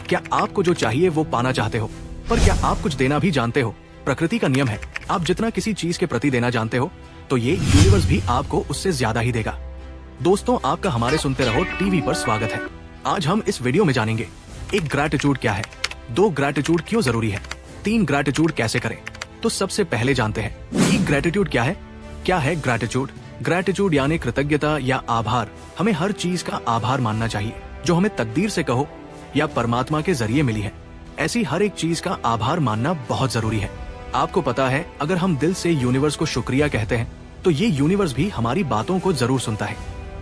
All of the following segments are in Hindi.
क्या आपको जो चाहिए वो पाना चाहते हो? पर क्या आप कुछ देना भी जानते हो? प्रकृति का नियम है, आप जितना किसी चीज के प्रति देना जानते हो तो ये यूनिवर्स भी आपको उससे ज्यादा ही देगा। दोस्तों, आपका हमारे सुनते रहो टीवी पर स्वागत है। आज हम इस वीडियो में जानेंगे एक ग्रैटिट्यूड क्या है, 2 ग्रैटिट्यूड क्यों जरूरी है, 3 ग्रैटिट्यूड कैसे करें। तो सबसे पहले जानते हैं कि ग्रैटिट्यूड क्या है। क्या है ग्रैटिट्यूड? ग्रैटिट्यूड यानी कृतज्ञता या आभार। हमें हर चीज का आभार मानना चाहिए जो हमें तकदीर से कहो या परमात्मा के जरिए मिली है। ऐसी हर एक चीज का आभार मानना बहुत जरूरी है। आपको पता है, अगर हम दिल से यूनिवर्स को शुक्रिया कहते हैं तो ये यूनिवर्स भी हमारी बातों को जरूर सुनता है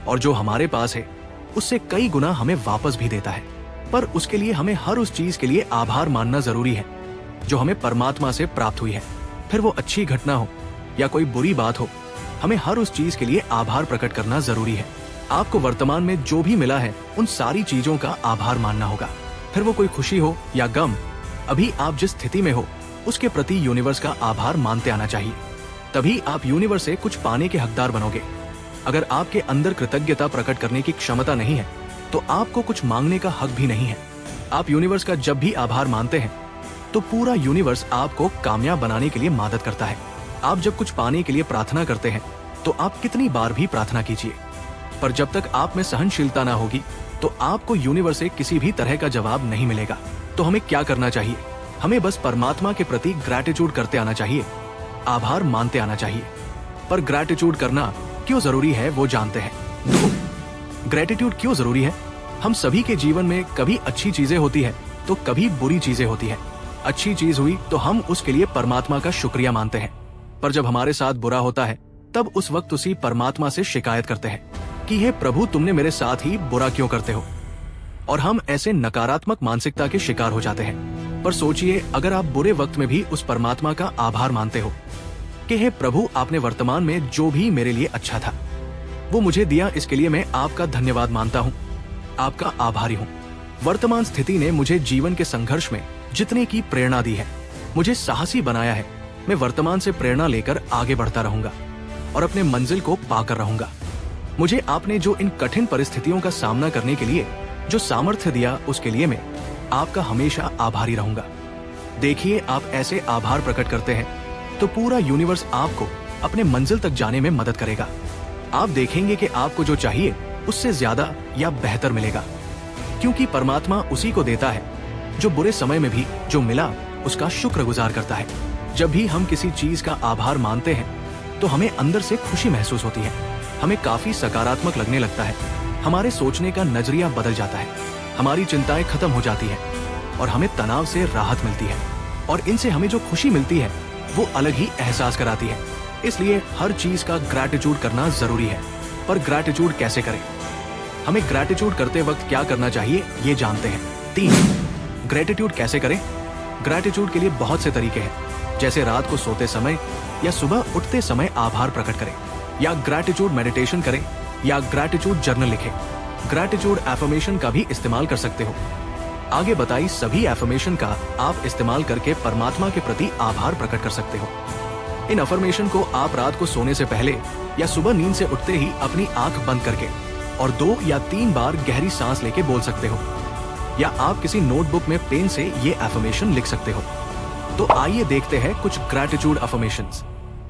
और जो हमारे पास है उससे कई गुना हमें वापस भी देता है। पर उसके लिए हमें हर उस चीज के लिए आभार मानना जरूरी है जो हमें परमात्मा से प्राप्त हुई है। फिर वो अच्छी घटना हो या कोई बुरी बात हो, हमें हर उस चीज के लिए आभार प्रकट करना जरूरी है। आपको वर्तमान में जो भी मिला है उन सारी चीजों का आभार मानना होगा। फिर वो कोई खुशी हो या गम, अभी आप जिस स्थिति में हो उसके प्रति यूनिवर्स का आभार मानते आना चाहिए। तभी आप यूनिवर्स से कुछ पाने के हकदार बनोगे। अगर आपके अंदर कृतज्ञता प्रकट करने की क्षमता नहीं है तो आपको कुछ मांगने का हक भी नहीं है। आप यूनिवर्स का जब भी आभार मानते हैं तो पूरा यूनिवर्स आपको कामयाब बनाने के लिए मदद करता है। आप जब कुछ पाने के लिए प्रार्थना करते हैं तो आप कितनी बार भी प्रार्थना कीजिए, पर जब तक आप में सहनशीलता ना होगी तो आपको यूनिवर्स से किसी भी तरह का जवाब नहीं मिलेगा। तो हमें क्या करना चाहिए? हमें बस परमात्मा के प्रति ग्रैटिट्यूड करते आना चाहिए, आभार मानते आना चाहिए। पर ग्रैटिट्यूड करना क्यों जरूरी है वो जानते हैं। तो ग्रैटिट्यूड क्यों जरूरी है? हम सभी के जीवन में कभी अच्छी चीजें होती है तो कभी बुरी चीजें होती है। अच्छी चीज हुई तो हम उसके लिए परमात्मा का शुक्रिया मानते हैं, पर जब हमारे साथ बुरा होता है तब उस वक्त उसी परमात्मा से शिकायत करते हैं कि हे प्रभु, तुमने मेरे साथ ही बुरा क्यों करते हो। और हम ऐसे नकारात्मक मानसिकता के शिकार हो जाते हैं। पर सोचिए, अगर आप बुरे वक्त में भी उस परमात्मा का आभार मानते हो कि हे प्रभु, आपने वर्तमान में जो भी मेरे लिए अच्छा था वो मुझे दिया, इसके लिए मैं आपका धन्यवाद मानता हूँ, आपका आभारी हूँ। वर्तमान स्थिति ने मुझे जीवन के संघर्ष में जितने की प्रेरणा दी है, मुझे साहसी बनाया है। मैं वर्तमान से प्रेरणा लेकर आगे बढ़ता रहूंगा और अपने मंजिल को पाकर रहूंगा। मुझे आपने जो इन कठिन परिस्थितियों का सामना करने के लिए जो सामर्थ्य दिया उसके लिए मैं आपका हमेशा आभारी रहूंगा। देखिए, आप ऐसे आभार प्रकट करते हैं तो पूरा यूनिवर्स आपको अपने मंजिल तक जाने में मदद करेगा। आप देखेंगे कि आपको जो चाहिए उससे ज्यादा या बेहतर मिलेगा, क्योंकि परमात्मा उसी को देता है जो बुरे समय में भी जो मिला उसका शुक्रगुजार करता है। जब भी हम किसी चीज का आभार मानते हैं तो हमें अंदर से खुशी महसूस होती है, हमें काफी सकारात्मक लगने लगता है, हमारे सोचने का नजरिया बदल जाता है, हमारी चिंताएं खत्म हो जाती है और हमें तनाव से राहत मिलती है। और इनसे हमें जो खुशी मिलती है वो अलग ही एहसास कराती है। इसलिए हर चीज का ग्रैटिट्यूड करना जरूरी है। पर ग्रैटिट्यूड कैसे करें? हमें ग्रैटिट्यूड करते वक्त क्या करना चाहिए ये जानते हैं। 3 ग्रैटिट्यूड कैसे करें? ग्रैटिट्यूड के लिए बहुत से तरीके हैं, जैसे रात को सोते समय या सुबह उठते समय आभार प्रकट करें, या ग्रैटिट्यूड मेडिटेशन करें, या ग्रैटिट्यूड जर्नल लिखें। ग्रैटिट्यूड एफर्मेशन का भी इस्तेमाल कर सकते हो। आगे बताई सभी एफर्मेशन का आप इस्तेमाल करके परमात्मा के प्रति आभार प्रकट कर सकते हो। इन अफर्मेशन को आप रात को सोने से पहले या सुबह नींद से उठते ही अपनी आंख बंद करके और 2 या 3 बार गहरी सांस लेके बोल सकते हो, या आप किसी नोटबुक में पेन से ये एफर्मेशन लिख सकते हो। तो आइए देखते हैं कुछ ग्रैटिट्यूड अफर्मेशंस।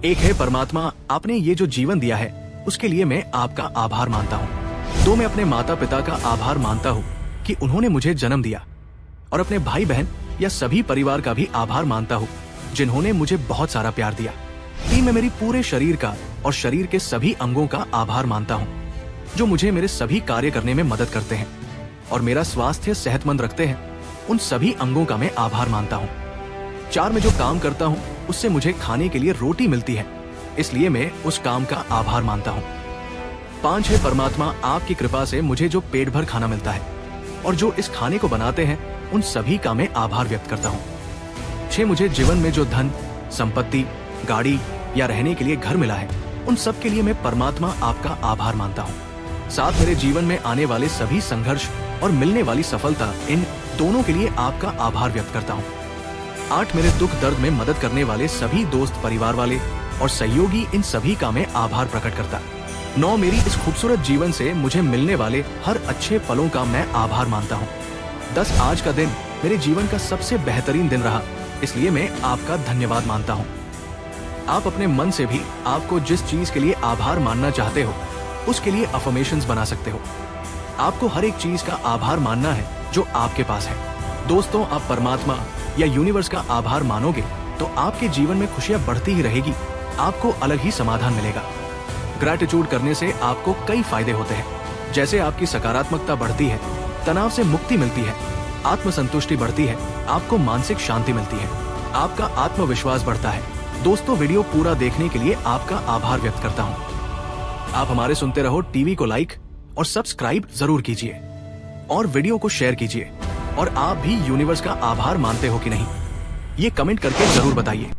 1 है, परमात्मा, आपने ये जो जीवन दिया है उसके लिए मैं आपका आभार मानता हूँ। 2, मैं अपने माता पिता का आभार मानता हूँ कि उन्होंने मुझे जन्म दिया, और अपने भाई बहन या सभी परिवार का भी आभार मानता हूँ जिन्होंने मुझे बहुत सारा प्यार दिया। 3, मैं मेरी पूरे शरीर का और शरीर के सभी अंगों का आभार मानता हूँ जो मुझे मेरे सभी कार्य करने में मदद करते हैं और मेरा स्वास्थ्य सेहतमंद रखते हैं। उन सभी अंगों का मैं आभार मानता हूँ। 4, मैं जो काम करता हूँ उससे मुझे खाने के लिए रोटी मिलती है, इसलिए मैं उस काम का आभार मानता हूँ। 5 है, परमात्मा, आपकी कृपा से मुझे जो पेट भर खाना मिलता है और जो इस खाने को बनाते हैं उन सभी का मैं आभार व्यक्त करता हूँ। 6, मुझे जीवन में जो धन, संपत्ति, गाड़ी या रहने के लिए घर मिला है उन सब के लिए मैं परमात्मा आपका आभार मानता हूँ। 7, मेरे जीवन में आने वाले सभी संघर्ष और मिलने वाली सफलता, इन दोनों के लिए आपका आभार व्यक्त करता हूँ। 8, मेरे दुख दर्द में मदद करने वाले सभी दोस्त, परिवार वाले और सहयोगी, इन सभी का मैं आभार प्रकट करता। 9, मेरी इस खूबसूरत जीवन से मुझे मिलने वाले हर अच्छे पलों का मैं आभार मानता हूँ। 10, आज का दिन मेरे जीवन का सबसे बेहतरीन दिन रहा, इसलिए मैं आपका धन्यवाद मानता हूँ। आप अपने मन से भी आपको जिस चीज के लिए आभार मानना चाहते हो उसके लिए अफर्मेशंस बना सकते हो। आपको हर एक चीज का आभार मानना है जो आपके पास है। दोस्तों, आप परमात्मा या यूनिवर्स का आभार मानोगे तो आपके जीवन में खुशियां बढ़ती ही रहेगी, आपको अलग ही समाधान मिलेगा। ग्रैटिट्यूड करने से आपको कई फायदे होते हैं, जैसे आपकी सकारात्मकता बढ़ती है, तनाव से मुक्ति मिलती है, आत्मसंतुष्टि बढ़ती है, आपको मानसिक शांति मिलती है, आपका आत्मविश्वास बढ़ता है। दोस्तों, वीडियो पूरा देखने के लिए आपका आभार व्यक्त करता हूँ। आप हमारे सुनते रहो टीवी को लाइक और सब्सक्राइब जरूर कीजिए और वीडियो को शेयर कीजिए। और आप भी यूनिवर्स का आभार मानते हो कि नहीं, ये कमेंट करके जरूर बताइए।